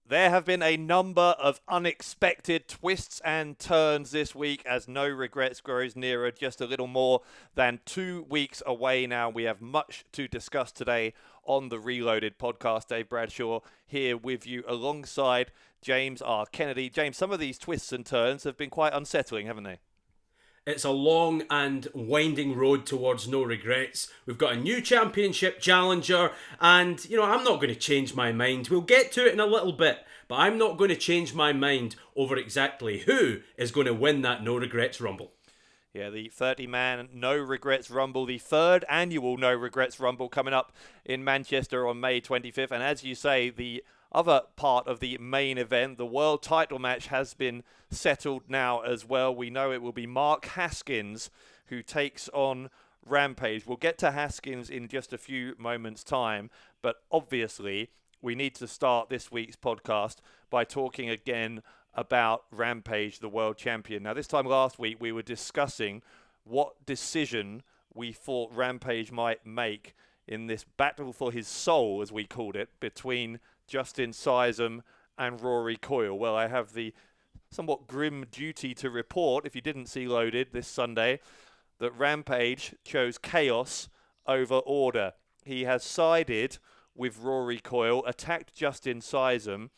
There have been a number of unexpected twists and turns this week as No Regrets grows nearer, just a little more than 2 weeks away now. We have much to discuss today on the ReLoaded podcast. Dave Bradshaw here with you alongside James R. Kennedy. James, some of these twists and turns have been quite unsettling, haven't they? It's a long and winding road towards No Regrets. We've got a new championship challenger, and, I'm not going to change my mind. We'll get to it in a little bit, but I'm not going to change my mind over exactly who is going to win that No Regrets Rumble. Yeah, the 30-man No Regrets Rumble, the third annual No Regrets Rumble coming up in Manchester on May 25th. And as you say, the other part of the main event, the world title match, has been settled now as well. We know it will be Mark Haskins who takes on Rampage. We'll get to Haskins in just a few moments' time, but obviously we need to start this week's podcast by talking again about Rampage, the world champion. Now, this time last week, we were discussing what decision we thought Rampage might make in this battle for his soul, as we called it, between Justin Sizem and Rory Coyle. Well, I have the somewhat grim duty to report, if you didn't see Loaded this Sunday, that Rampage chose chaos over order. He has sided with Rory Coyle, attacked Justin Sizem,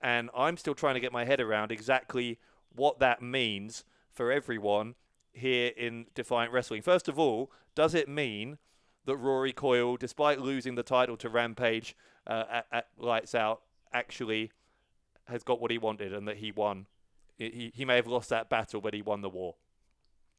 and I'm still trying to get my head around exactly what that means for everyone here in Defiant Wrestling. First of all, does it mean that Rory Coyle, despite losing the title to Rampage at Lights Out, actually has got what he wanted and that he won? He may have lost that battle, but he won the war.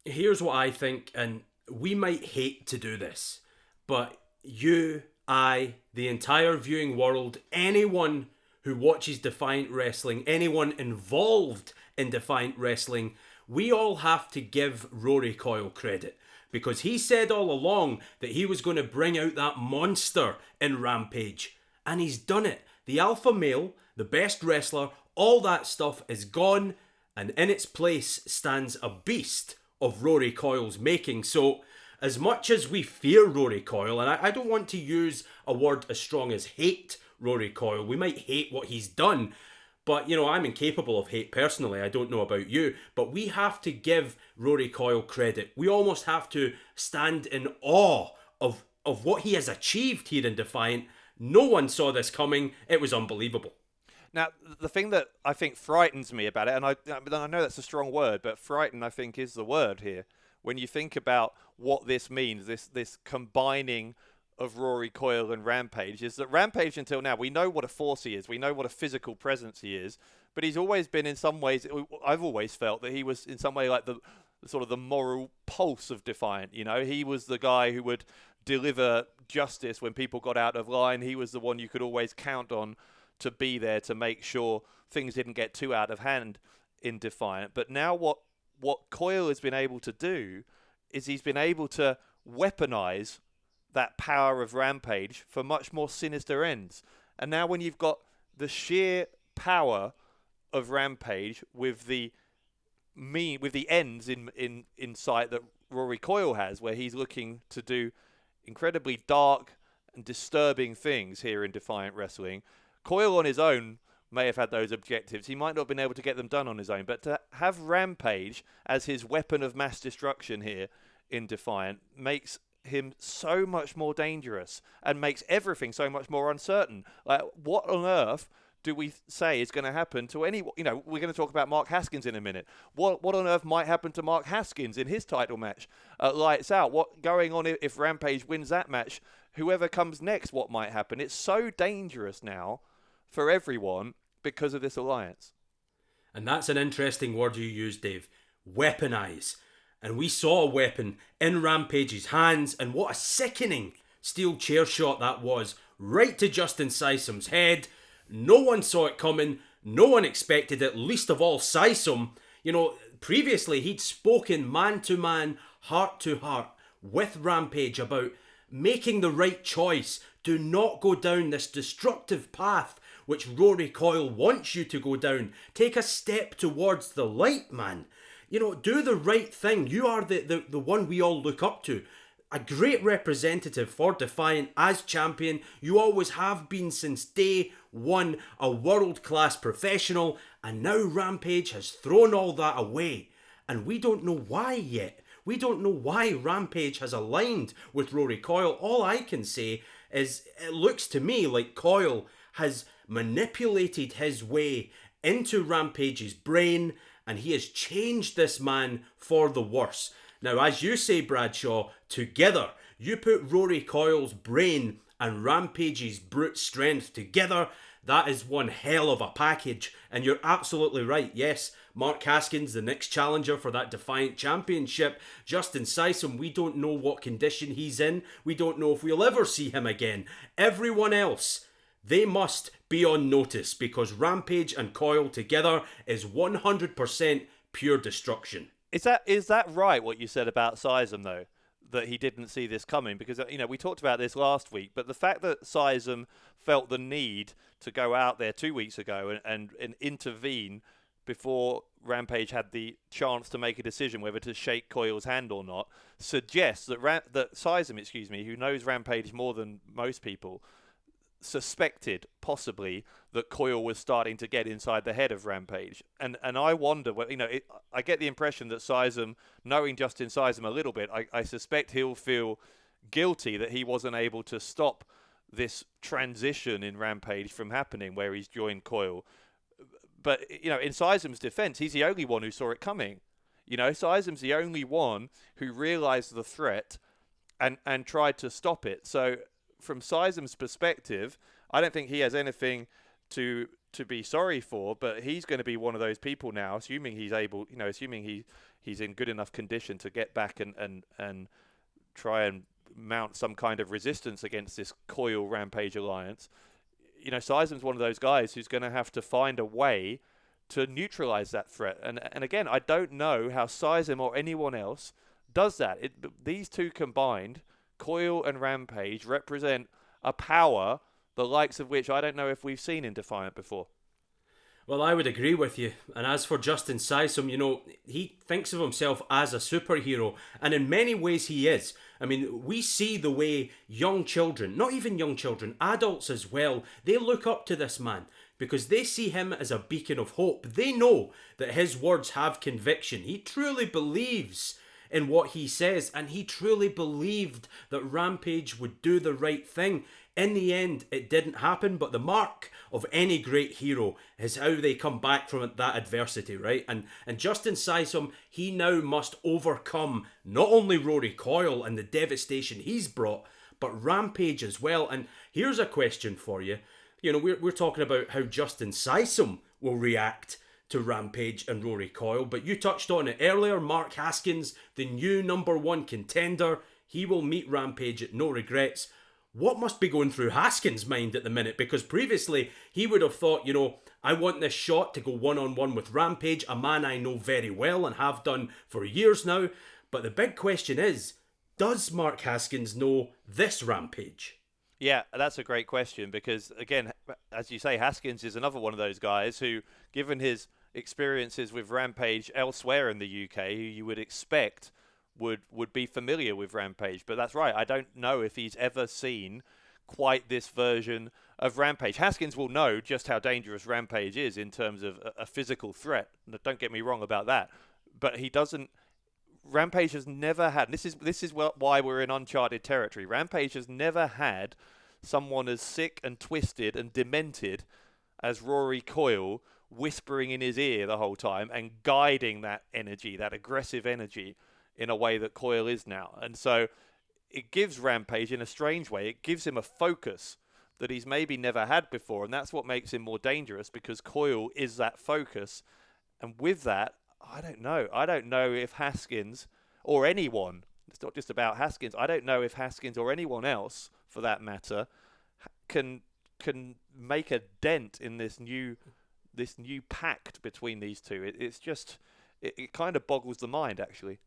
Here's what I think, and we might hate to do this, but you, I, the entire viewing world, anyone who watches Defiant Wrestling, anyone involved in Defiant Wrestling, we all have to give Rory Coyle credit, because he said all along that he was going to bring out that monster in Rampage, and he's done it. The alpha male, the best wrestler, all that stuff is gone, and in its place stands a beast of Rory Coyle's making. So, as much as we fear Rory Coyle, and I don't want to use a word as strong as hate Rory Coyle, we might hate what he's done, but, I'm incapable of hate personally. I don't know about you, but we have to give Rory Coyle credit. We almost have to stand in awe of what he has achieved here in Defiant. No one saw this coming. It was unbelievable. Now, the thing that I think frightens me about it, and I know that's a strong word, but frightened, I think, is the word here. When you think about what this means, this combining of Rory Coyle and Rampage, is that Rampage until now, we know what a force he is, we know what a physical presence he is, but he's always been, in some ways, I've always felt that he was in some way like the sort of the moral pulse of Defiant. He was the guy who would deliver justice when people got out of line. He was the one you could always count on to be there to make sure things didn't get too out of hand in Defiant. But now what Coyle has been able to do is he's been able to weaponize that power of Rampage for much more sinister ends. And now when you've got the sheer power of Rampage with the ends in sight that Rory Coyle has, where he's looking to do incredibly dark and disturbing things here in Defiant Wrestling, Coyle on his own may have had those objectives. He might not have been able to get them done on his own, but to have Rampage as his weapon of mass destruction here in Defiant makes him so much more dangerous and makes everything so much more uncertain. Like, what on earth do we say is going to happen to anyone? We're going to talk about Mark Haskins in a minute. What on earth might happen to Mark Haskins in his title match at Lights Out? What going on if Rampage wins that match? Whoever comes next, what might happen? It's so dangerous now for everyone because of this alliance. And that's an interesting word you use, Dave. Weaponize. And we saw a weapon in Rampage's hands, and what a sickening steel chair shot that was, right to Justin Sizem's head. No one saw it coming. No one expected it, least of all Sizem. Previously he'd spoken man-to-man, heart-to-heart with Rampage about making the right choice. Do not go down this destructive path which Rory Coyle wants you to go down. Take a step towards the light, man. Do the right thing. You are the one we all look up to. a great representative for Defiant as champion. You always have been since day one, a world-class professional, and now Rampage has thrown all that away. And we don't know why yet. We don't know why Rampage has aligned with Rory Coyle. All I can say is it looks to me like Coyle has manipulated his way into Rampage's brain, and he has changed this man for the worse. Now, as you say, Bradshaw, together, you put Rory Coyle's brain and Rampage's brute strength together, that is one hell of a package. And you're absolutely right. Yes, Mark Haskins, the next challenger for that Defiant Championship. Justin Sysum, we don't know what condition he's in. We don't know if we'll ever see him again. Everyone else, they must be on notice, because Rampage and Coyle together is 100% pure destruction. Is that right, what you said about Sysum, though? That he didn't see this coming? Because, we talked about this last week, but the fact that Sysum felt the need to go out there 2 weeks ago and intervene before Rampage had the chance to make a decision whether to shake Coyle's hand or not suggests that that Sysum, who knows Rampage more than most people, suspected possibly that Coyle was starting to get inside the head of Rampage, and I wonder, I get the impression that Sysum, knowing Justin Sysum a little bit, I suspect he'll feel guilty that he wasn't able to stop this transition in Rampage from happening, where he's joined Coyle. But in Sysum's defense, he's the only one who saw it coming. Sysum's the only one who realized the threat and tried to stop it. So from Sysum's perspective, I don't think he has anything to be sorry for, but he's going to be one of those people now, assuming he's able, assuming he's in good enough condition to get back and try and mount some kind of resistance against this Coyle Rampage alliance. Sysum's one of those guys who's going to have to find a way to neutralize that threat. And again, I don't know how Sysum or anyone else does that. These two combined, Coyle and Rampage, represent a power the likes of which I don't know if we've seen in Defiant before. Well, I would agree with you. And as for Justin Sysum, he thinks of himself as a superhero, and in many ways he is. I mean, we see the way young children, not even young children, adults as well, they look up to this man because they see him as a beacon of hope. They know that his words have conviction. He truly believes in what he says, and he truly believed that Rampage would do the right thing. In the end, it didn't happen, but the mark of any great hero is how they come back from that adversity, right? And Justin Sysum, he now must overcome not only Rory Coyle and the devastation he's brought, but Rampage as well. And here's a question for you. We're talking about how Justin Sysum will react to Rampage and Rory Coyle, but you touched on it earlier. Mark Haskins, the new #1 contender, he will meet Rampage at no regrets. What must be going through Haskins' mind at the minute? Because previously he would have thought, I want this shot to go one-on-one with Rampage, a man I know very well and have done for years now. But the big question is, does Mark Haskins know this Rampage? Yeah, that's a great question, because again, as you say, Haskins is another one of those guys who, given his experiences with Rampage elsewhere in the UK, who you would expect would be familiar with Rampage. But that's right, I don't know if he's ever seen quite this version of Rampage. Haskins will know just how dangerous Rampage is in terms of a physical threat. Don't get me wrong about that. But he doesn't... Rampage has never had... This is why we're in uncharted territory. Rampage has never had someone as sick and twisted and demented as Rory Coyle, whispering in his ear the whole time and guiding that energy, that aggressive energy, in a way that Coyle is now. And so it gives Rampage, in a strange way, it gives him a focus that he's maybe never had before, and that's what makes him more dangerous, because Coyle is that focus. And with that, I don't know if Haskins or anyone, it's not just about Haskins, I don't know if Haskins or anyone else, for that matter, can make a dent in this new pact between these two. It kind of boggles the mind, actually.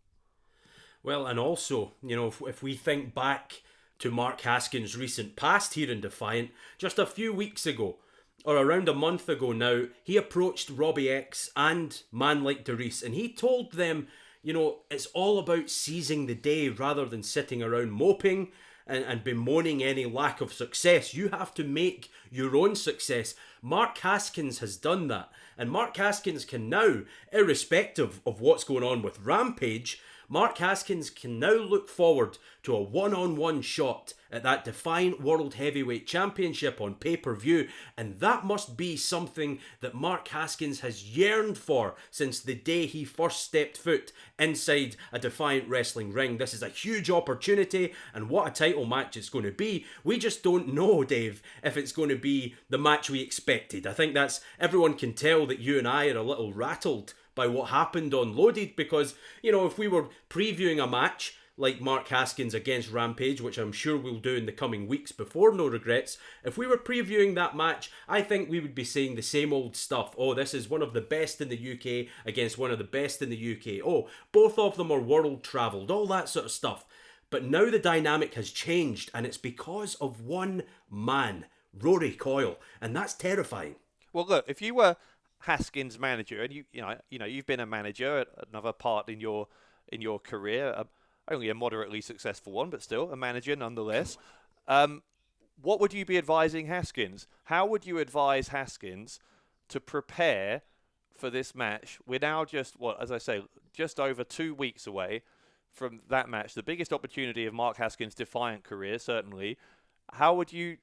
Well, and also, if we think back to Mark Haskins' recent past here in Defiant, just a few weeks ago, or around a month ago now, he approached Robbie X and Man Like Darius, and he told them, You know, it's all about seizing the day rather than sitting around moping and bemoaning any lack of success. You have to make your own success. Mark Haskins has done that. And Mark Haskins can now, irrespective of what's going on with Rampage, Mark Haskins can now look forward to a one-on-one shot at that Defiant World Heavyweight Championship on pay-per-view, and that must be something that Mark Haskins has yearned for since the day he first stepped foot inside a Defiant wrestling ring. This is a huge opportunity, and what a title match it's going to be. We just don't know, Dave, if it's going to be the match we expected. I think that's, everyone can tell that you and I are a little rattled by what happened on Loaded, because, you know, if we were previewing a match like Mark Haskins against Rampage, which I'm sure we'll do in the coming weeks before No Regrets, if we were previewing that match, I think we would be saying the same old stuff. Oh, this is one of the best in the UK against one of the best in the UK. Oh, both of them are world travelled, all that sort of stuff. But now the dynamic has changed, and it's because of one man, Rory Coyle, and that's terrifying. Well, look, if you were Haskins' manager, and you've been a manager at another part in your career, only a moderately successful one, but still a manager nonetheless. What would you be advising Haskins? How would you advise Haskins to prepare for this match? We're now just, as I say, just over 2 weeks away from that match, the biggest opportunity of Mark Haskins' Defiant career, certainly. How would you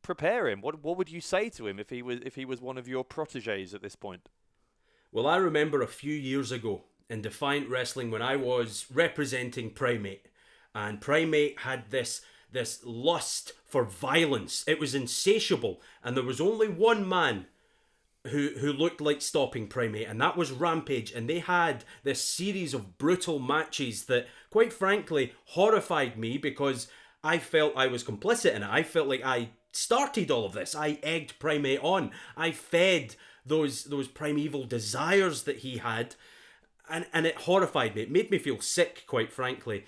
prepare him? What would you say to him if he was one of your proteges at this point? Well, I remember a few years ago in Defiant Wrestling when I was representing Primate, and Primate had this lust for violence. It was insatiable, and there was only one man who looked like stopping Primate, and that was Rampage. And they had this series of brutal matches that, quite frankly, horrified me, because I felt I was complicit in it. I felt like I started all of this. I egged Primate on. I fed those primeval desires that he had, and it horrified me. It made me feel sick, quite frankly.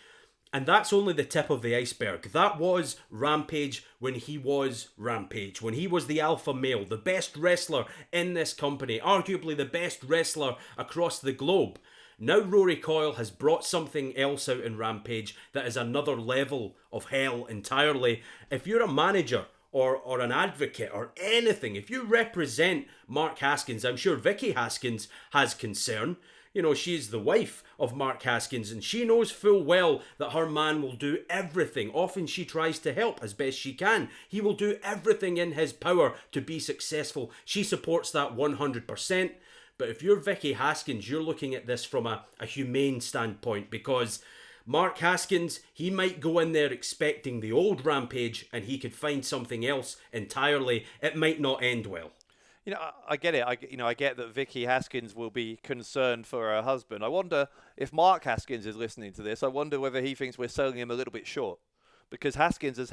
And that's only the tip of the iceberg. That was Rampage when he was Rampage, when he was the alpha male, the best wrestler in this company, arguably the best wrestler across the globe. Now Rory Coyle has brought something else out in Rampage that is another level of hell entirely. If you're a manager or an advocate or anything, if you represent Mark Haskins, I'm sure Vicky Haskins has concern. You know, she's the wife of Mark Haskins, and she knows full well that her man will do everything. Often she tries to help as best she can. He will do everything in his power to be successful. She supports that 100%. But if you're Vicky Haskins, you're looking at this from a humane standpoint, because Mark Haskins, he might go in there expecting the old Rampage, and he could find something else entirely. It might not end well. You know, I get it. I get that Vicky Haskins will be concerned for her husband. I wonder if Mark Haskins is listening to this. I wonder whether he thinks we're selling him a little bit short, because Haskins he's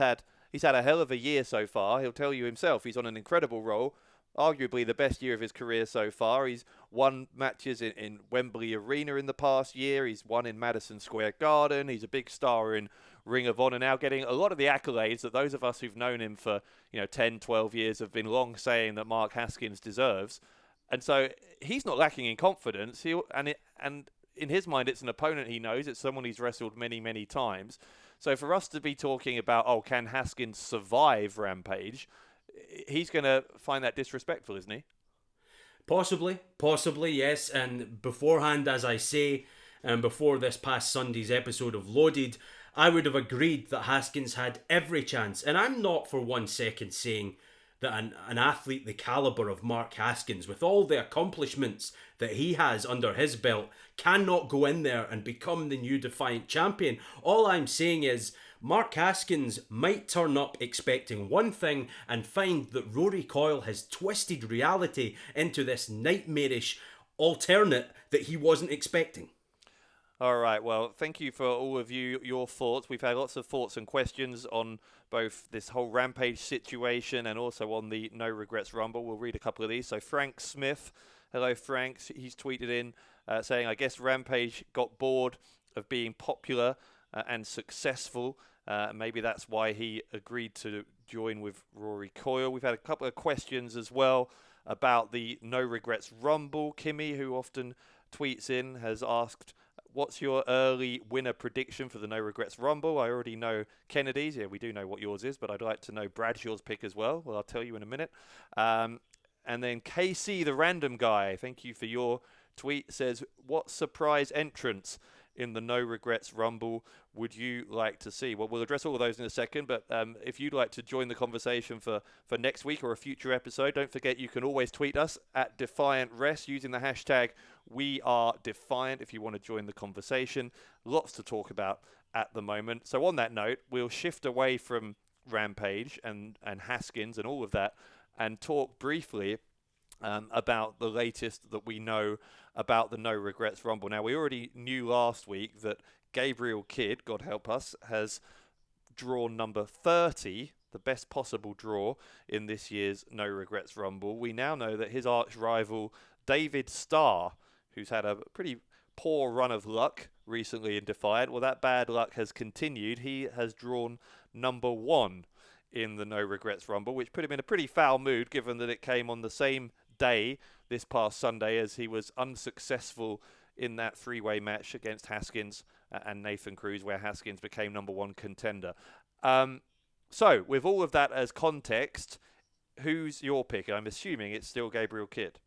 had a hell of a year so far. He'll tell you himself. He's on an incredible roll, arguably the best year of his career so far. He's won matches in Wembley Arena in the past year. He's won in Madison Square Garden. He's a big star in Ring of Honor now, getting a lot of the accolades that those of us who've known him for 10, 12 years have been long saying that Mark Haskins deserves. And so he's not lacking in confidence. And in his mind, it's an opponent he knows. It's someone he's wrestled many, many times. So for us to be talking about, can Haskins survive Rampage, he's going to find that disrespectful, isn't he? Possibly, yes. And beforehand, as I say, and before this past Sunday's episode of Loaded, I would have agreed that Haskins had every chance. And I'm not for 1 second saying that an athlete the caliber of Mark Haskins, with all the accomplishments that he has under his belt, cannot go in there and become the new Defiant champion. All I'm saying is Mark Haskins might turn up expecting one thing and find that Rory Coyle has twisted reality into this nightmarish alternate that he wasn't expecting. All right, well, thank you for all of your thoughts. We've had lots of thoughts and questions on both this whole Rampage situation and also on the No Regrets Rumble. We'll read a couple of these. So Frank Smith, hello Frank, he's tweeted in saying, I guess Rampage got bored of being popular and successful. Maybe that's why he agreed to join with Rory Coyle. We've had a couple of questions as well about the No Regrets Rumble. Kimmy, who often tweets in, has asked, what's your early winner prediction for the No Regrets Rumble? I already know Kennedy's. Yeah, we do know what yours is, but I'd like to know Bradshaw's pick as well. Well, I'll tell you in a minute. And then KC, the random guy, thank you for your tweet, says, what surprise entrance in the No Regrets Rumble would you like to see? Well, we'll address all of those in a second, but if you'd like to join the conversation for next week or a future episode, don't forget you can always tweet us at Defiant Rest using the hashtag #WeAreDefiant if you want to join the conversation. Lots to talk about at the moment. So on that note, we'll shift away from Rampage and Haskins and all of that and talk briefly about the latest that we know about the No Regrets Rumble. Now, we already knew last week that Gabriel Kidd, God help us, has drawn number 30, the best possible draw in this year's No Regrets Rumble. We now know that his arch rival, David Starr, who's had a pretty poor run of luck recently in Defiant, well, that bad luck has continued. He has drawn number 1 in the No Regrets Rumble, which put him in a pretty foul mood given that it came on the same day this past Sunday as he was unsuccessful in that three-way match against Haskins and Nathan Cruz, where Haskins became number 1 contender. So, with all of that as context, who's your pick? I'm assuming it's still Gabriel Kidd.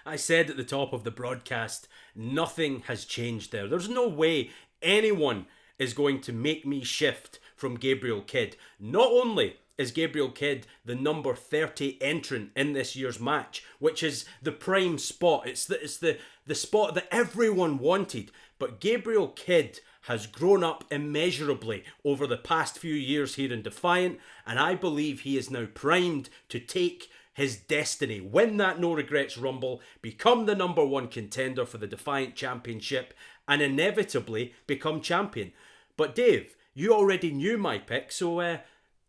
I said at the top of the broadcast, nothing has changed there. There's no way anyone is going to make me shift from Gabriel Kidd. Not only is Gabriel Kidd the number 30 entrant in this year's match, which is the prime spot. It's the spot that everyone wanted. But Gabriel Kidd has grown up immeasurably over the past few years here in Defiant, and I believe he is now primed to take his destiny, win that No Regrets Rumble, become the number 1 contender for the Defiant Championship, and inevitably become champion. But Dave, you already knew my pick, so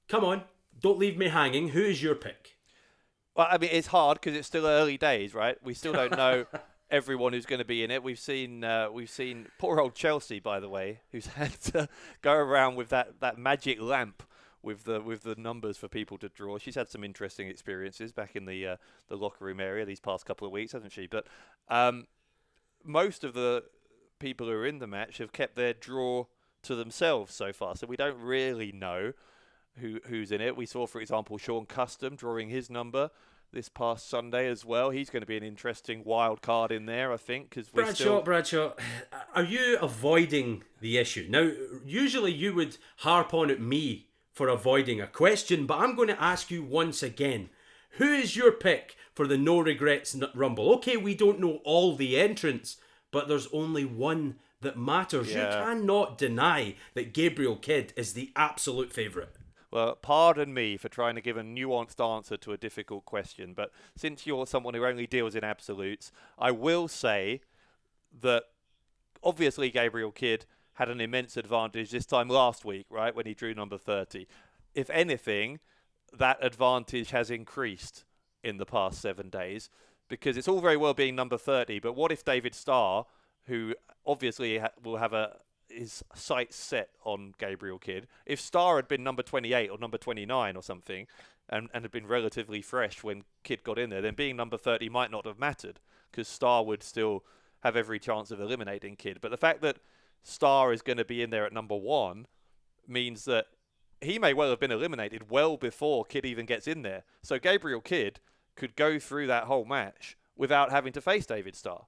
come on, don't leave me hanging. Who is your pick? Well, I mean, it's hard because it's still early days, right? We still don't know everyone who's going to be in it. We've seen poor old Chelsea, by the way, who's had to go around with that magic lamp with the numbers for people to draw. She's had some interesting experiences back in the locker room area these past couple of weeks, hasn't she? But most of the people who are in the match have kept their draw to themselves so far, so we don't really know who's in it. We saw, for example, Sean Custom drawing his number this past Sunday as well. He's going to be an interesting wild card in there, I think, because Bradshaw, are you avoiding the issue? Now, usually you would harp on at me for avoiding a question, but I'm going to ask you once again. Who is your pick for the No Regrets Rumble? Okay, we don't know all the entrants, but there's only one that matters. Yeah. You cannot deny that Gabriel Kidd is the absolute favourite. Well, pardon me for trying to give a nuanced answer to a difficult question, but since you're someone who only deals in absolutes, I will say that obviously Gabriel Kidd had an immense advantage this time last week, right, when he drew number 30. If anything, that advantage has increased in the past 7 days, because it's all very well being number 30, but what if David Starr, who obviously will have his sights set on Gabriel Kidd, if Starr had been number 28 or number 29 or something, and had been relatively fresh when Kidd got in there, then being number 30 might not have mattered, because Starr would still have every chance of eliminating Kidd. But the fact that Starr is going to be in there at number 1 means that he may well have been eliminated well before Kidd even gets in there. So Gabriel Kidd could go through that whole match without having to face David Starr.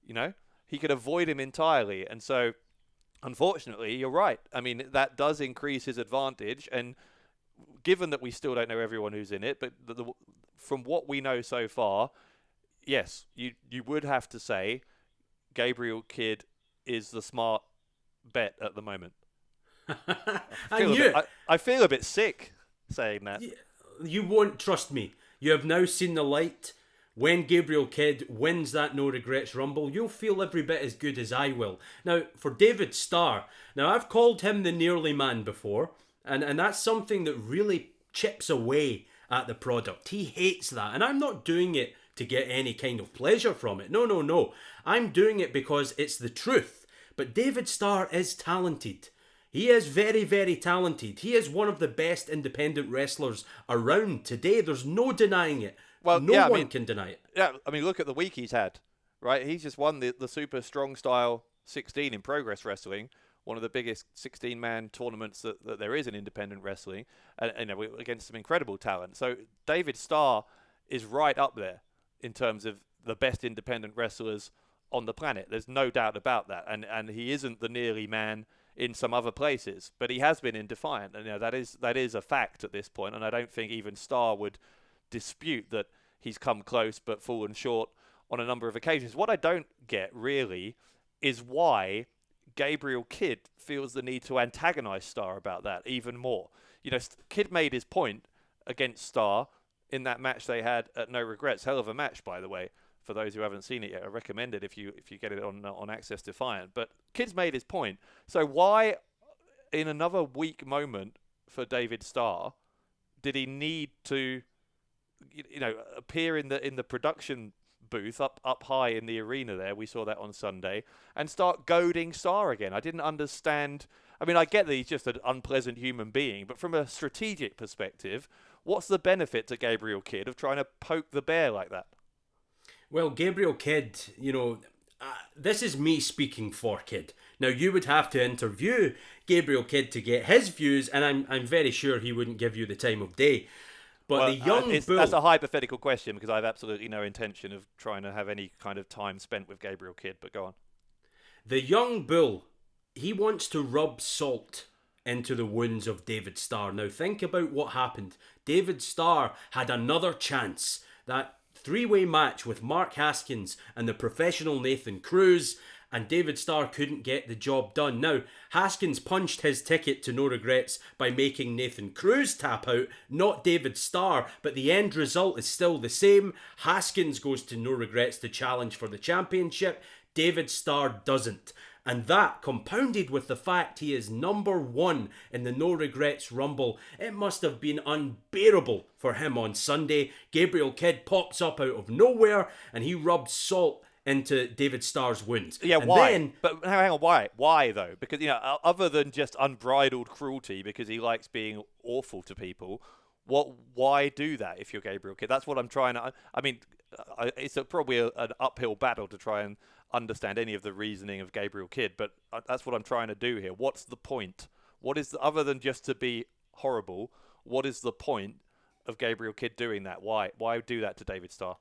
You know, he could avoid him entirely. And so, unfortunately, you're right. I mean, that does increase his advantage. And given that we still don't know everyone who's in it, but from what we know so far, yes, you would have to say Gabriel Kidd is the smart bet at the moment. I feel a bit sick saying that. You won't trust me. You have now seen the light. When Gabriel Kidd wins that No Regrets Rumble, you'll feel every bit as good as I will. Now, for David Starr, now I've called him the nearly man before, and that's something that really chips away at the product. He hates that, and I'm not doing it to get any kind of pleasure from it. No. I'm doing it because it's the truth. But David Starr is talented. He is very, very talented. He is one of the best independent wrestlers around today. There's no denying it. Well, no one can deny it. Yeah, I mean, look at the week he's had, right? He's just won the super strong style 16 in Progress Wrestling, one of the biggest 16-man tournaments that there is in independent wrestling, and against some incredible talent. So David Starr is right up there in terms of the best independent wrestlers on the planet. There's no doubt about that. And he isn't the nearly man in some other places, but he has been in Defiant, and that is a fact at this point. And I don't think even Starr would dispute that he's come close but fallen short on a number of occasions. What I don't get really is why Gabriel Kidd feels the need to antagonize Starr about that even more. Kidd made his point against Starr in that match they had at No Regrets. Hell of a match, by the way. For those who haven't seen it yet, I recommend it if you get it on Access Defiant. But Kidd's made his point. So why, in another weak moment for David Starr, did he need to, appear in the production booth up high in the arena there? We saw that on Sunday, and start goading Starr again. I didn't understand. I mean, I get that he's just an unpleasant human being, but from a strategic perspective, what's the benefit to Gabriel Kidd of trying to poke the bear like that? Well, Gabriel Kidd, this is me speaking for Kidd. Now, you would have to interview Gabriel Kidd to get his views, and I'm very sure he wouldn't give you the time of day. But the young bull... That's a hypothetical question, because I have absolutely no intention of trying to have any kind of time spent with Gabriel Kidd, but go on. The young bull, he wants to rub salt into the wounds of David Starr. Now, think about what happened. David Starr had another chance. That three-way match with Mark Haskins and the professional Nathan Cruz, and David Starr couldn't get the job done. Now, Haskins punched his ticket to No Regrets by making Nathan Cruz tap out, not David Starr, but the end result is still the same. Haskins goes to No Regrets to challenge for the championship. David Starr doesn't. And that, compounded with the fact he is number one in the No Regrets Rumble, it must have been unbearable for him on Sunday. Gabriel Kidd pops up out of nowhere and he rubs salt into David Starr's wounds. Yeah, and why? Then, but hang on, why? Why though? Because other than just unbridled cruelty, because he likes being awful to people. Why do that if you're Gabriel Kidd? That's what I'm trying to. I mean, it's probably an uphill battle to try and understand any of the reasoning of Gabriel Kidd, but that's what I'm trying to do here. What's the point? Other than just to be horrible, what is the point of Gabriel Kidd doing that? Why do that to David Starr?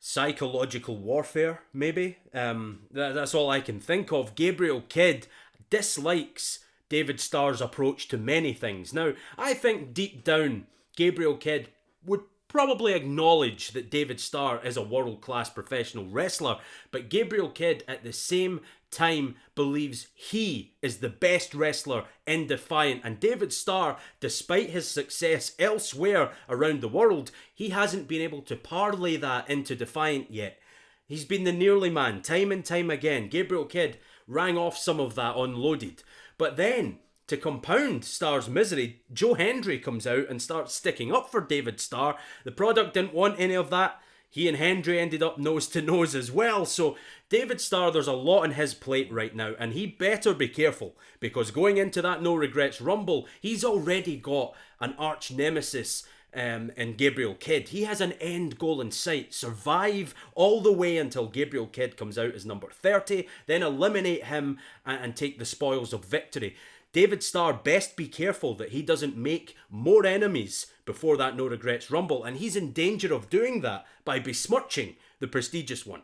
Psychological warfare, maybe. That's all I can think of. Gabriel Kidd dislikes David Starr's approach to many things. Now, I think deep down, Gabriel Kidd would probably acknowledge that David Starr is a world-class professional wrestler, but Gabriel Kidd at the same time believes he is the best wrestler in Defiant, and David Starr, despite his success elsewhere around the world, he hasn't been able to parlay that into Defiant yet. He's been the nearly man time and time again. Gabriel Kidd rang off some of that on Loaded, but then to compound Starr's misery, Joe Hendry comes out and starts sticking up for David Starr. The product didn't want any of that. He and Hendry ended up nose to nose as well. So David Starr, there's a lot on his plate right now, and he better be careful, because going into that No Regrets Rumble, he's already got an arch nemesis in Gabriel Kidd. He has an end goal in sight. Survive all the way until Gabriel Kidd comes out as number 30, then eliminate him and take the spoils of victory. David Starr best be careful that he doesn't make more enemies before that No Regrets Rumble, and he's in danger of doing that by besmirching the prestigious one.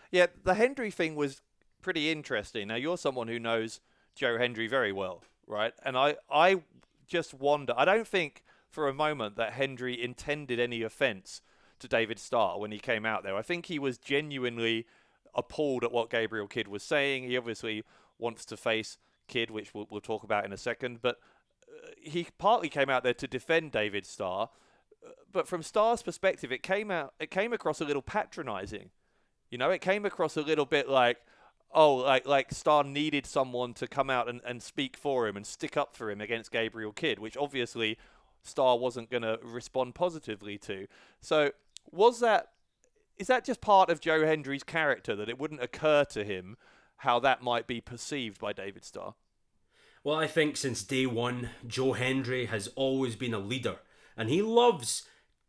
Yeah, the Hendry thing was pretty interesting. Now, you're someone who knows Joe Hendry very well, right? And I just wonder, I don't think for a moment that Hendry intended any offence to David Starr when he came out there. I think he was genuinely appalled at what Gabriel Kidd was saying. He obviously wants to face Kidd, which we'll talk about in a second, but he partly came out there to defend David Starr, but from Starr's perspective, it came across a little patronizing. It came across a little bit like, like Starr needed someone to come out and speak for him and stick up for him against Gabriel Kidd, which obviously Starr wasn't going to respond positively to. So is that just part of Joe Hendry's character, that it wouldn't occur to him how that might be perceived by David Starr? Well, I think since day one, Joe Hendry has always been a leader, and he loves,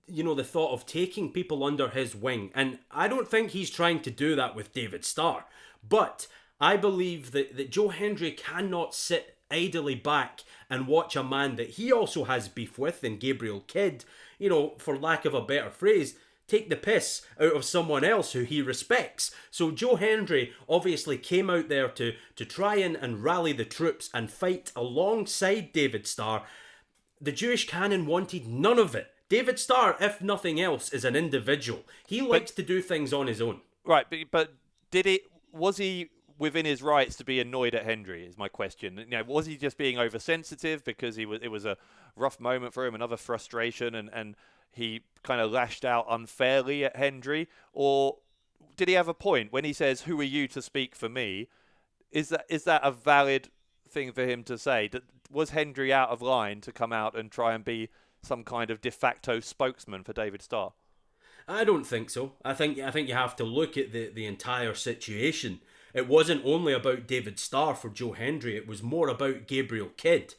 the thought of taking people under his wing, and I don't think he's trying to do that with David Starr, but I believe that Joe Hendry cannot sit idly back and watch a man that he also has beef with in Gabriel Kidd, for lack of a better phrase, take the piss out of someone else who he respects. So Joe Hendry obviously came out there to try and rally the troops and fight alongside David Starr. The Jewish canon wanted none of it. David Starr, if nothing else, is an individual. He likes to do things on his own. Right, but was he within his rights to be annoyed at Hendry, is my question. Was he just being oversensitive because it was a rough moment for him, another frustration, and he kind of lashed out unfairly at Hendry? Or did he have a point when he says, "Who are you to speak for me"? Is that a valid thing for him to say? Was Hendry out of line to come out and try and be some kind of de facto spokesman for David Starr? I don't think so. I think you have to look at the entire situation. It wasn't only about David Starr for Joe Hendry, it was more about Gabriel Kidd.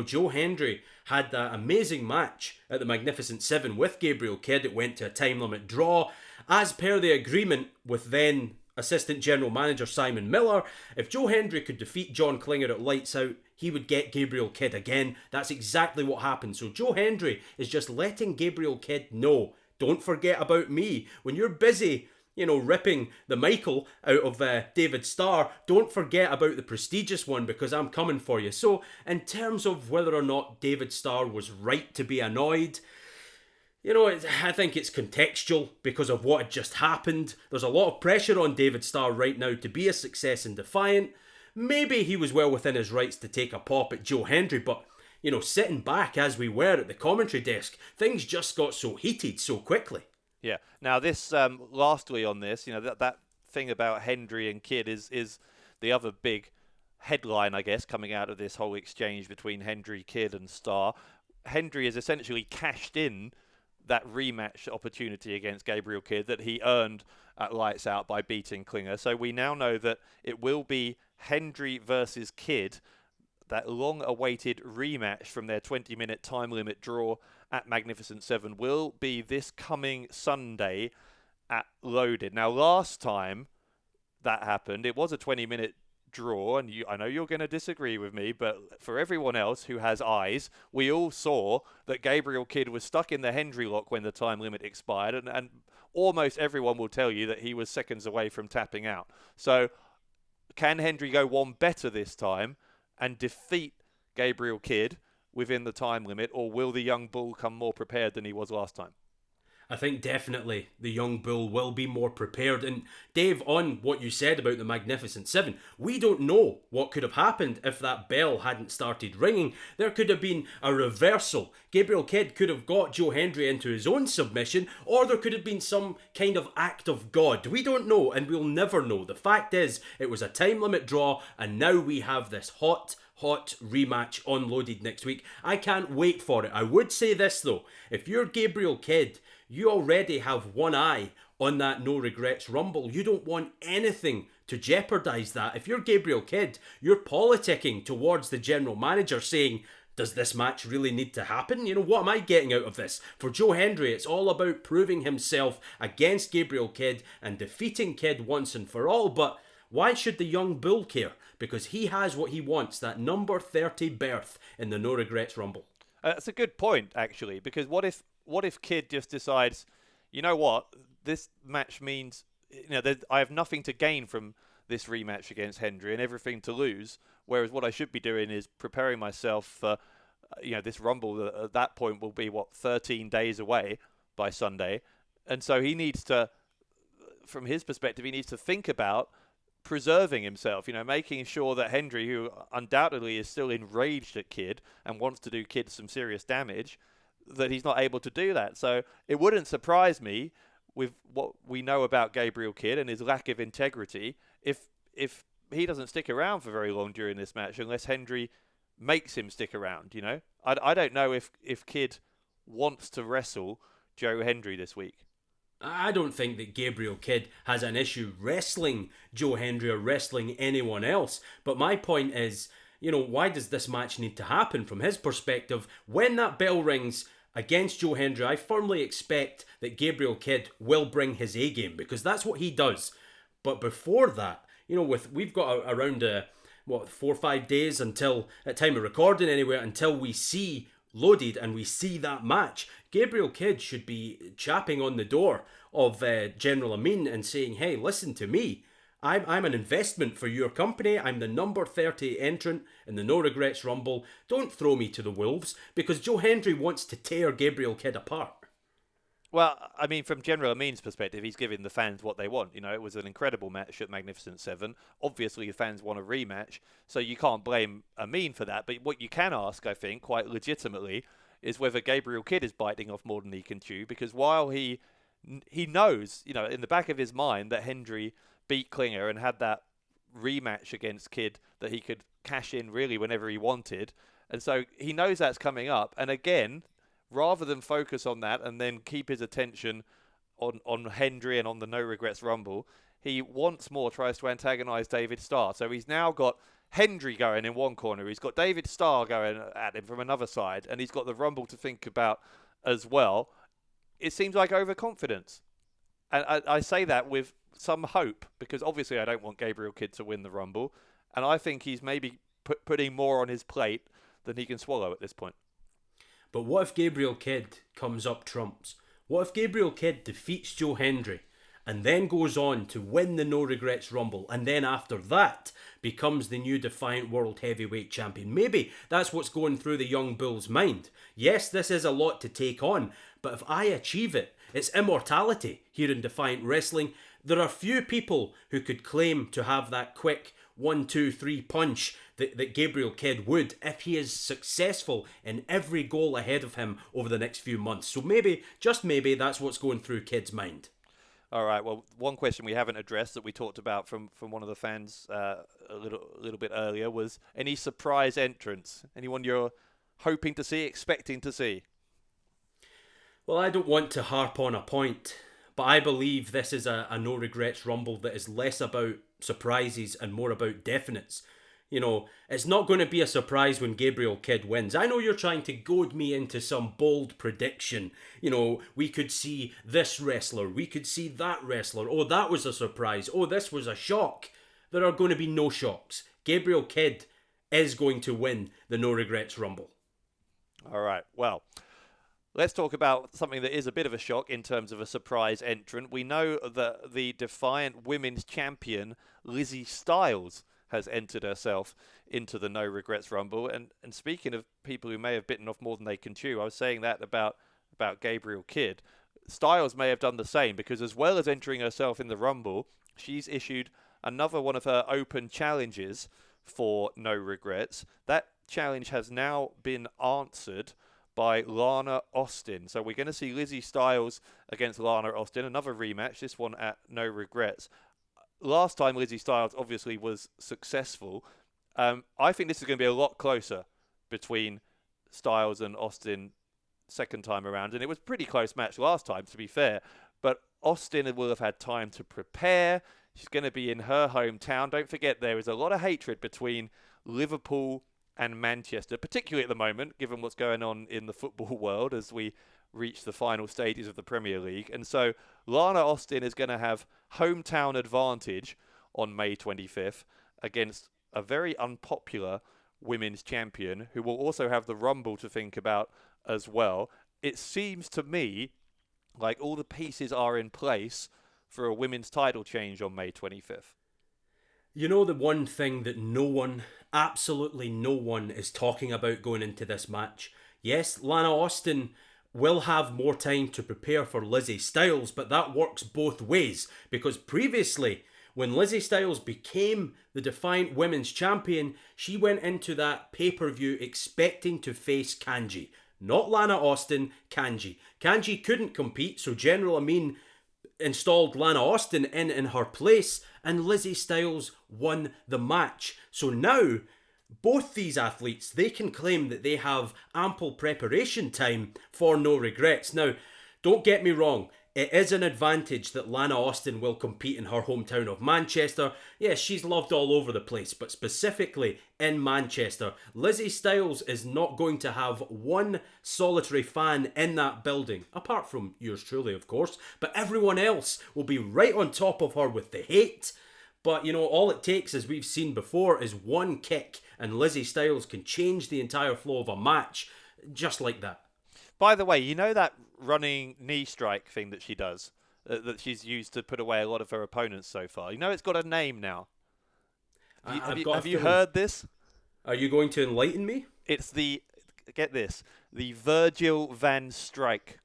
Joe Hendry had that amazing match at the Magnificent Seven with Gabriel Kidd. It went to a time limit draw. As per the agreement with then Assistant General Manager Simon Miller, if Joe Hendry could defeat John Klinger at Lights Out, he would get Gabriel Kidd again. That's exactly what happened. So Joe Hendry is just letting Gabriel Kidd know, don't forget about me. When you're busy ripping the Michael out of David Starr, don't forget about the prestigious one because I'm coming for you. So, in terms of whether or not David Starr was right to be annoyed, I think it's contextual because of what had just happened. There's a lot of pressure on David Starr right now to be a success in Defiant. Maybe he was well within his rights to take a pop at Joe Hendry, but sitting back as we were at the commentary desk, things just got so heated so quickly. Yeah. Now this, lastly on this, that thing about Hendry and Kidd is the other big headline, I guess, coming out of this whole exchange between Hendry, Kidd and Starr. Hendry has essentially cashed in that rematch opportunity against Gabriel Kidd that he earned at Lights Out by beating Klinger. So we now know that it will be Hendry versus Kidd, that long-awaited rematch from their 20-minute time limit draw at Magnificent Seven will be this coming Sunday at Loaded. Now, last time that happened, it was a 20-minute draw, and I know you're going to disagree with me, but for everyone else who has eyes, we all saw that Gabriel Kidd was stuck in the Hendry lock when the time limit expired, and almost everyone will tell you that he was seconds away from tapping out. So, can Hendry go one better this time and defeat Gabriel Kidd within the time limit, or will the young bull come more prepared than he was last time? I think definitely the young bull will be more prepared. And Dave, on what you said about the Magnificent Seven, we don't know what could have happened if that bell hadn't started ringing. There could have been a reversal. Gabriel Kidd could have got Joe Hendry into his own submission, or there could have been some kind of act of God. We don't know, and we'll never know. The fact is, it was a time limit draw, and now we have this hot rematch on Loaded next week. I can't wait for it. I would say this though, if you're Gabriel Kidd, you already have one eye on that no regrets rumble. You don't want anything to jeopardise that. If you're Gabriel Kidd, you're politicking towards the general manager saying, does this match really need to happen? What am I getting out of this? For Joe Hendry, it's all about proving himself against Gabriel Kidd and defeating Kidd once and for all. But why should the young bull care? Because he has what he wants, that number 30 berth in the no regrets rumble. That's a good point, actually, because what if Kidd just decides, you know what, this match means, I have nothing to gain from this rematch against Hendry and everything to lose, whereas what I should be doing is preparing myself for, this rumble that at that point will be, 13 days away by Sunday. And so he needs to, from his perspective, he needs to think about preserving himself, making sure that Hendry, who undoubtedly is still enraged at Kidd and wants to do Kidd some serious damage, that he's not able to do that. So it wouldn't surprise me, with what we know about Gabriel Kidd and his lack of integrity, if he doesn't stick around for very long during this match unless Hendry makes him stick around. I don't know if Kidd wants to wrestle Joe Hendry this week. I don't think that Gabriel Kidd has an issue wrestling Joe Hendry or wrestling anyone else. But my point is, why does this match need to happen from his perspective? When that bell rings against Joe Hendry, I firmly expect that Gabriel Kidd will bring his A game because that's what he does. But before that, we've got around 4 or 5 days until, at time of recording anyway, until we see Loaded and we see that match. Gabriel Kidd should be chapping on the door of General Amin and saying, hey, listen to me. I'm an investment for your company. I'm the number 30 entrant in the No Regrets Rumble. Don't throw me to the wolves, because Joe Hendry wants to tear Gabriel Kidd apart. Well, I mean, from General Amin's perspective, he's giving the fans what they want. It was an incredible match at Magnificent 7. Obviously, the fans want a rematch, so you can't blame Amin for that. But what you can ask, I think, quite legitimately, is whether Gabriel Kidd is biting off more than he can chew. Because while he knows, in the back of his mind, that Hendry beat Klinger and had that rematch against Kidd that he could cash in really whenever he wanted. And so he knows that's coming up. And again, rather than focus on that and then keep his attention on Hendry and on the No Regrets Rumble, he once more tries to antagonize David Starr. So he's now got Hendry going in one corner, he's got David Starr going at him from another side, and he's got the Rumble to think about as well. It seems like overconfidence. And I say that with some hope, because obviously I don't want Gabriel Kidd to win the Rumble, and I think he's maybe putting more on his plate than he can swallow at this point. But what if Gabriel Kidd comes up trumps? What if Gabriel Kidd defeats Joe Hendry and then goes on to win the No Regrets Rumble, and then after that becomes the new Defiant World Heavyweight Champion? Maybe that's what's going through the young bull's mind. Yes, this is a lot to take on, but if I achieve it, it's immortality here in Defiant Wrestling. There are few people who could claim to have that quick 1, 2, 3 punch that Gabriel Kidd would if he is successful in every goal ahead of him over the next few months. So maybe, just maybe, that's what's going through Kidd's mind. All right, well, one question we haven't addressed that we talked about from one of the fans a little bit earlier was any surprise entrants? Anyone you're hoping to see, expecting to see? Well, I don't want to harp on a point, but I believe this is a No Regrets Rumble that is less about surprises and more about definites. It's not going to be a surprise when Gabriel Kidd wins. I know you're trying to goad me into some bold prediction. We could see this wrestler, we could see that wrestler. Oh, that was a surprise. Oh, this was a shock. There are going to be no shocks. Gabriel Kidd is going to win the No Regrets Rumble. All right, well, let's talk about something that is a bit of a shock in terms of a surprise entrant. We know that the Defiant Women's Champion, Lizzie Styles, has entered herself into the No Regrets Rumble. And speaking of people who may have bitten off more than they can chew, I was saying that about Gabriel Kidd. Styles may have done the same, because as well as entering herself in the Rumble, she's issued another one of her open challenges for No Regrets. That challenge has now been answered by Lana Austin. So we're going to see Lizzie Styles against Lana Austin, another rematch, this one at No Regrets. Last time Lizzie Styles obviously was successful. I think this is going to be a lot closer between Styles and Austin second time around. And it was a pretty close match last time, to be fair. But Austin will have had time to prepare. She's going to be in her hometown. Don't forget, there is a lot of hatred between Liverpool and Manchester, particularly at the moment, given what's going on in the football world as we reach the final stages of the Premier League. And so Lana Austin is going to have hometown advantage on May 25th against a very unpopular women's champion who will also have the Rumble to think about as well. It seems to me like all the pieces are in place for a women's title change on May 25th. The one thing that no one, absolutely no one, is talking about going into this match? Yes, Lana Austin will have more time to prepare for Lizzie Styles, but that works both ways, because previously, when Lizzie Styles became the Defiant Women's Champion, she went into that pay-per-view expecting to face Kanji. Not Lana Austin, Kanji. Kanji couldn't compete, so General Amin installed Lana Austin in her place, and Lizzie Styles won the match. So now, both these athletes, they can claim that they have ample preparation time for No Regrets. Now, don't get me wrong, it is an advantage that Lana Austin will compete in her hometown of Manchester. Yes, she's loved all over the place, but specifically in Manchester. Lizzie Styles is not going to have one solitary fan in that building, apart from yours truly, of course, but everyone else will be right on top of her with the hate. But, all it takes, as we've seen before, is one kick, and Lizzie Styles can change the entire flow of a match just like that. By the way, you know that running knee strike thing that she does, that she's used to put away a lot of her opponents so far? You know it's got a name now. Have you heard this? Are you going to enlighten me? It's get this, the Virgil van Strike.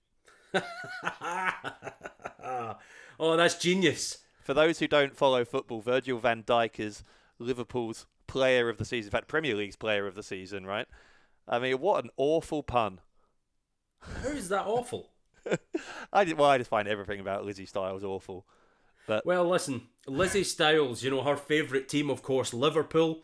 Oh, that's genius. For those who don't follow football, Virgil van Dijk is Liverpool's player of the season. In fact, Premier League's player of the season, right? I mean, what an awful pun. How is that awful? I just find everything about Lizzie Styles awful. But well, listen, Lizzie Styles, her favourite team, of course, Liverpool,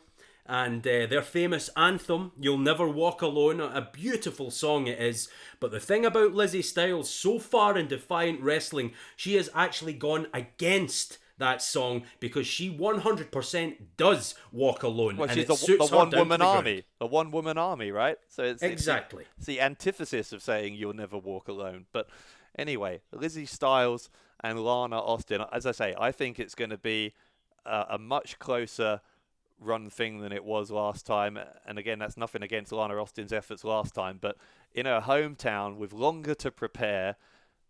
and their famous anthem, You'll Never Walk Alone, a beautiful song it is. But the thing about Lizzie Styles, so far in Defiant Wrestling, she has actually gone against that song because she 100% does walk alone. Well, and she's the one-woman army. The one-woman army, right? So it's the antithesis of saying you'll never walk alone. But anyway, Lizzie Styles and Lana Austin, as I say, I think it's going to be a much closer run thing than it was last time. And again, that's nothing against Lana Austin's efforts last time, but in her hometown with longer to prepare,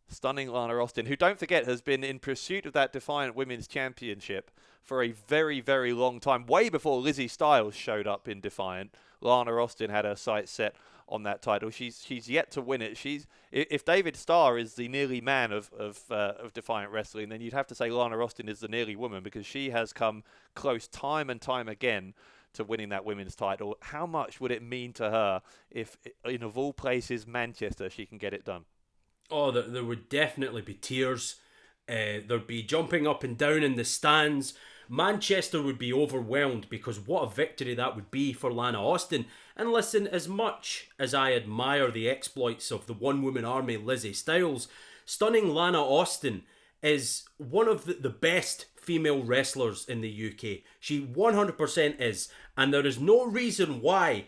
stunning Lana Austin, who, don't forget, has been in pursuit of that Defiant Women's Championship for a very, very long time. Way before Lizzie Styles showed up in Defiant, Lana Austin had her sights set on that title. She's yet to win it. If David Starr is the nearly man of Defiant Wrestling, then you'd have to say Lana Austin is the nearly woman, because she has come close time and time again to winning that women's title. How much would it mean to her if, in of all places, Manchester, she can get it done? Oh, there would definitely be tears. There'd be jumping up and down in the stands. Manchester would be overwhelmed, because what a victory that would be for Lana Austin. And listen, as much as I admire the exploits of the one-woman army Lizzie Styles, stunning Lana Austin is one of the best female wrestlers in the UK. She 100% is. And there is no reason why,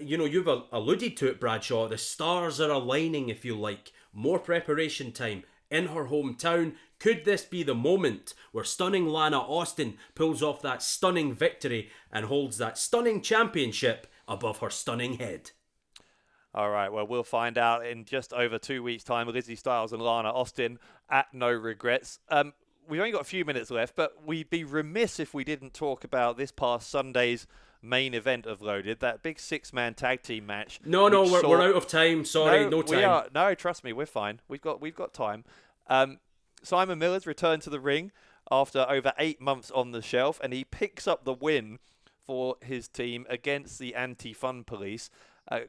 you've alluded to it, Bradshaw, the stars are aligning, if you like. More preparation time in her hometown. Could this be the moment where stunning Lana Austin pulls off that stunning victory and holds that stunning championship above her stunning head? All right, well, we'll find out in just over 2 weeks' time. Lizzie Styles and Lana Austin at No Regrets. We've only got a few minutes left, but we'd be remiss if we didn't talk about this past Sunday's main event of Loaded, that big six-man tag team match. We're out of time. Sorry, no time. No, trust me, we're fine. We've got time. Simon Miller's returned to the ring after over 8 months on the shelf, and he picks up the win for his team against the Anti-Fun Police.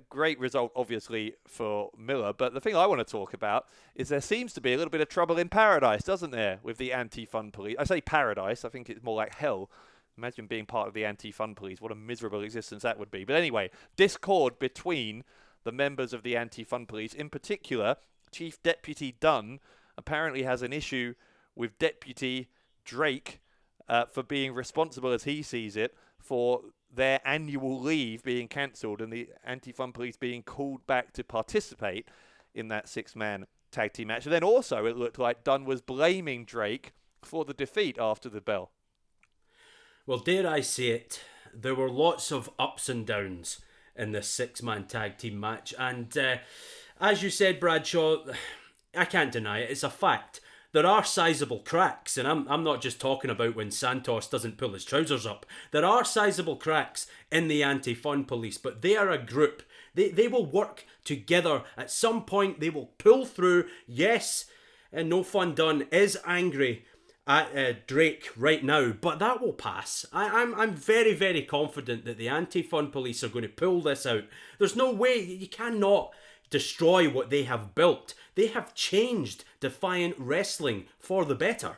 Great result, obviously, for Miller. But the thing I want to talk about is there seems to be a little bit of trouble in paradise, doesn't there, with the Anti-Fun Police? I say paradise, I think it's more like hell. Imagine being part of the Anti-Fun Police. What a miserable existence that would be. But anyway, discord between the members of the Anti-Fun Police. In particular, Chief Deputy Dunn apparently has an issue with Deputy Drake for being responsible, as he sees it, for their annual leave being cancelled and the Anti-Fun Police being called back to participate in that six-man tag team match. And then also it looked like Dunn was blaming Drake for the defeat after the bell. Well, dare I say it, there were lots of ups and downs in this six-man tag team match. And as you said, Bradshaw, I can't deny it, it's a fact. There are sizable cracks, and I'm not just talking about when Santos doesn't pull his trousers up. There are sizable cracks in the Anti-Fun Police, but they are a group. They will work together. At some point, they will pull through. Yes, and No Fun Done is angry at Drake right now, but that will pass. I'm very, very confident that the Anti-Fun Police are going to pull this out. There's no way, you cannot destroy what they have built. They have changed Defiant Wrestling for the better.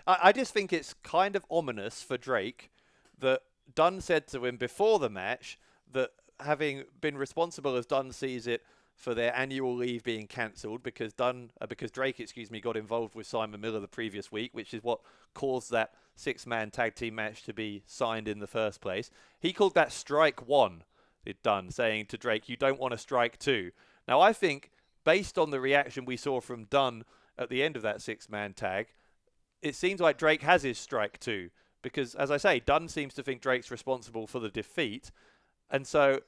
I just think it's kind of ominous for Drake that Dunn said to him before the match that, having been responsible, as Dunn sees it, for their annual leave being cancelled because Drake got involved with Simon Miller the previous week, which is what caused that six-man tag team match to be signed in the first place. He called that strike one, did Dunn, saying to Drake, you don't want to strike two. Now, I think, based on the reaction we saw from Dunn at the end of that six-man tag, it seems like Drake has his strike two because, as I say, Dunn seems to think Drake's responsible for the defeat. And so,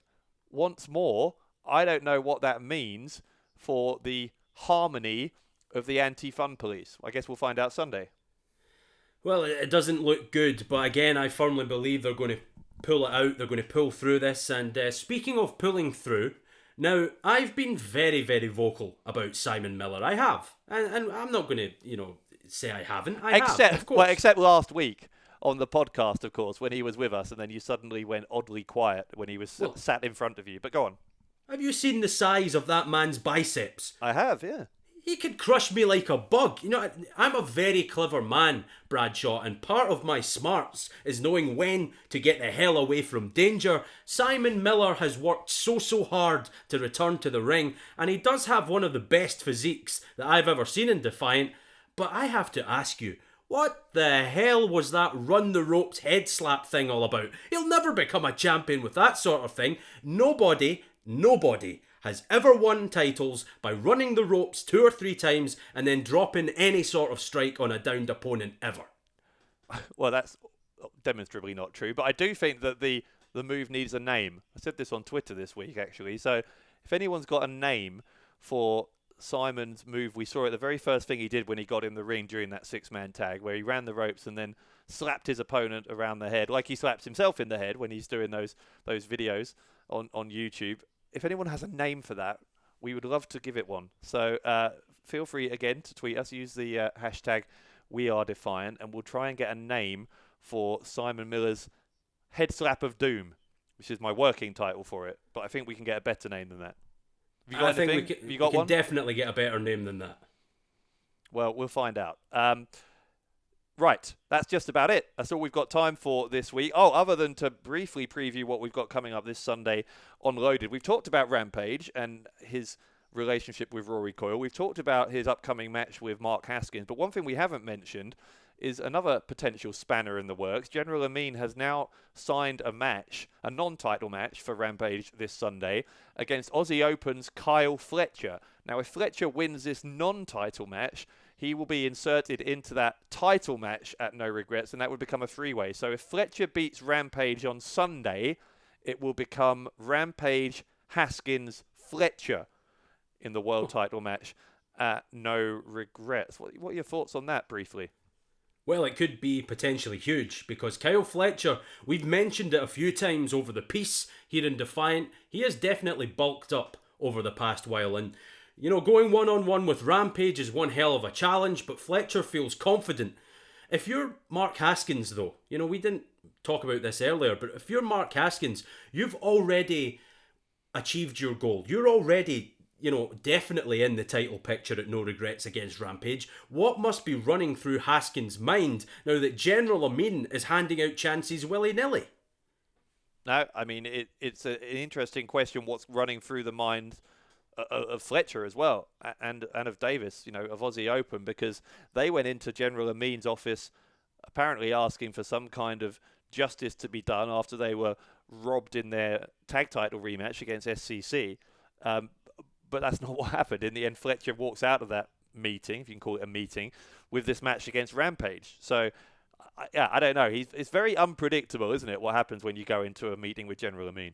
once more, I don't know what that means for the harmony of the anti-fun police. I guess we'll find out Sunday. Well, it doesn't look good, but again, I firmly believe they're going to pull it out. They're going to pull through this. And speaking of pulling through, now, I've been very, very vocal about Simon Miller. I have. And I'm not going to, say I haven't. I have, of course. Well, except last week on the podcast, of course, when he was with us, and then you suddenly went oddly quiet when he was sat in front of you. But go on. Have you seen the size of that man's biceps? I have, yeah. He could crush me like a bug. I'm a very clever man, Bradshaw, and part of my smarts is knowing when to get the hell away from danger. Simon Miller has worked so hard to return to the ring, and he does have one of the best physiques that I've ever seen in Defiant. But I have to ask you, what the hell was that run the ropes head slap thing all about? He'll never become a champion with that sort of thing. Nobody has ever won titles by running the ropes 2 or 3 times and then dropping any sort of strike on a downed opponent ever. Well, that's demonstrably not true, but I do think that the move needs a name. I said this on Twitter this week, actually. So if anyone's got a name for Simon's move, we saw it the very first thing he did when he got in the ring during that 6-man tag, where he ran the ropes and then slapped his opponent around the head, like he slaps himself in the head when he's doing those videos on YouTube. If anyone has a name for that, we would love to give it one. So feel free, again, to tweet us. Use the hashtag #WeAreDefiant, and we'll try and get a name for Simon Miller's Head Slap of Doom, which is my working title for it. But I think we can get a better name than that. Have you got anything? We can definitely get a better name than that. Well, we'll find out. Right, that's just about it. That's all we've got time for this week. Oh, other than to briefly preview what we've got coming up this Sunday on Loaded. We've talked about Rampage and his relationship with Rory Coyle. We've talked about his upcoming match with Mark Haskins. But one thing we haven't mentioned is another potential spanner in the works. General Amin has now signed a match, a non-title match for Rampage this Sunday against Aussie Open's Kyle Fletcher. Now, if Fletcher wins this non-title match, he will be inserted into that title match at No Regrets, and that would become a 3-way. So if Fletcher beats Rampage on Sunday, it will become Rampage, Haskins, Fletcher in the world title match at No Regrets. What are your thoughts on that, briefly? Well, it could be potentially huge, because Kyle Fletcher, we've mentioned it a few times over the piece here in Defiant, he has definitely bulked up over the past while, and going one-on-one with Rampage is one hell of a challenge, but Fletcher feels confident. If you're Mark Haskins, though, we didn't talk about this earlier, but if you're Mark Haskins, you've already achieved your goal. You're already, definitely in the title picture at No Regrets against Rampage. What must be running through Haskins' mind now that General Amin is handing out chances willy-nilly? No, I mean, it's an interesting question, what's running through the mind of Fletcher as well, and of Davis, of Aussie Open, because they went into General Amin's office apparently asking for some kind of justice to be done after they were robbed in their tag title rematch against SCC. But that's not what happened. In the end, Fletcher walks out of that meeting, if you can call it a meeting, with this match against Rampage. So, I don't know. It's very unpredictable, isn't it, what happens when you go into a meeting with General Amin?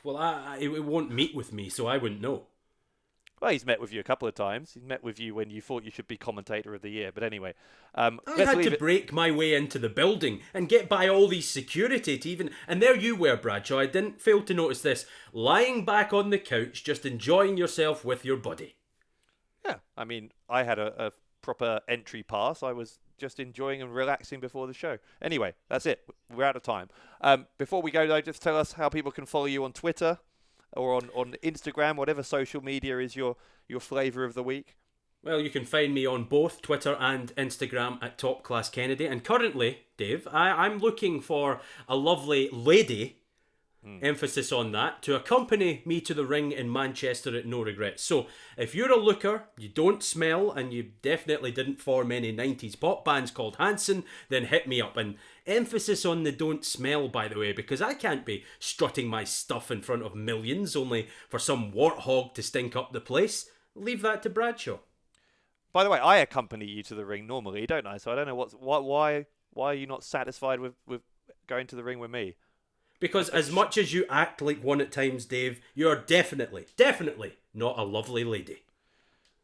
Well, it won't meet with me, so I wouldn't know. Well, he's met with you a couple of times. He's met with you when you thought you should be Commentator of the Year. But anyway, I had to break my way into the building and get by all these security to even... And there you were, Bradshaw. I didn't fail to notice this. Lying back on the couch, just enjoying yourself with your buddy. Yeah, I mean, I had a proper entry pass. I was just enjoying and relaxing before the show. Anyway, that's it. We're out of time. Before we go, though, just tell us how people can follow you on Twitter or on Instagram, whatever social media is your flavour of the week. Well, you can find me on both Twitter and Instagram at Top Class Kennedy. And currently, Dave, I'm looking for a lovely lady, emphasis on that, to accompany me to the ring in Manchester at No Regrets. So, if you're a looker, you don't smell, and you definitely didn't form any 90s pop bands called Hanson, then hit me up. And emphasis on the don't smell, by the way, because I can't be strutting my stuff in front of millions only for some warthog to stink up the place. Leave that to Bradshaw. By the way, I accompany you to the ring normally, don't I? So I don't know why Why are you not satisfied with going to the ring with me? Because as much as you act like one at times, Dave, you're definitely not a lovely lady.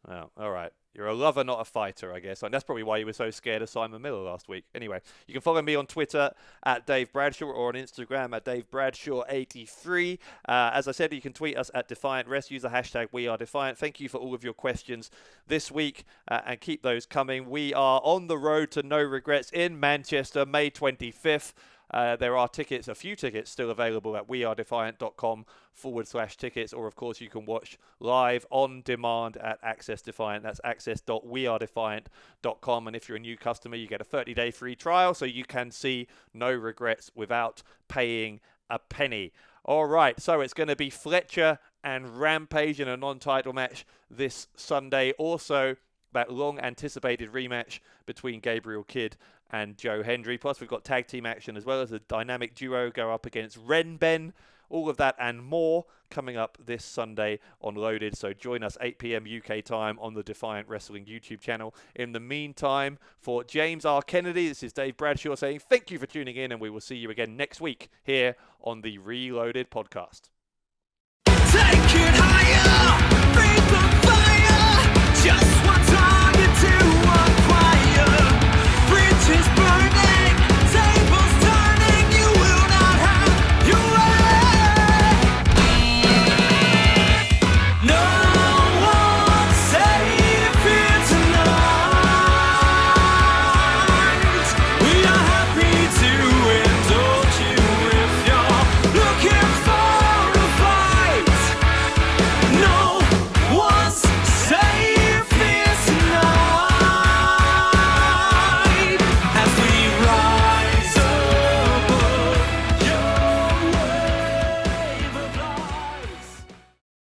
Oh, all right. You're a lover, not a fighter, I guess. And that's probably why you were so scared of Simon Miller last week. Anyway, you can follow me on Twitter at Dave Bradshaw or on Instagram at Dave Bradshaw83. As I said, you can tweet us at Defiant Rest. Use the hashtag #WeAreDefiant. Thank you for all of your questions this week and keep those coming. We are on the road to No Regrets in Manchester, May 25th. There are tickets, a few tickets still available at wearedefiant.com/tickets, or of course you can watch live on demand at Access Defiant. That's access.wearedefiant.com. And if you're a new customer, you get a 30-day free trial, so you can see No Regrets without paying a penny. All right, so it's going to be Fletcher and Rampage in a non-title match this Sunday. Also, that long-anticipated rematch between Gabriel Kidd and Joe Hendry. Plus, we've got tag team action as well as a dynamic duo go up against Renben. All of that and more coming up this Sunday on Loaded. So join us 8 p.m. UK time on the Defiant Wrestling YouTube channel. In the meantime, for James R. Kennedy, this is Dave Bradshaw saying thank you for tuning in, and we will see you again next week here on the ReLoaded podcast. Take it higher!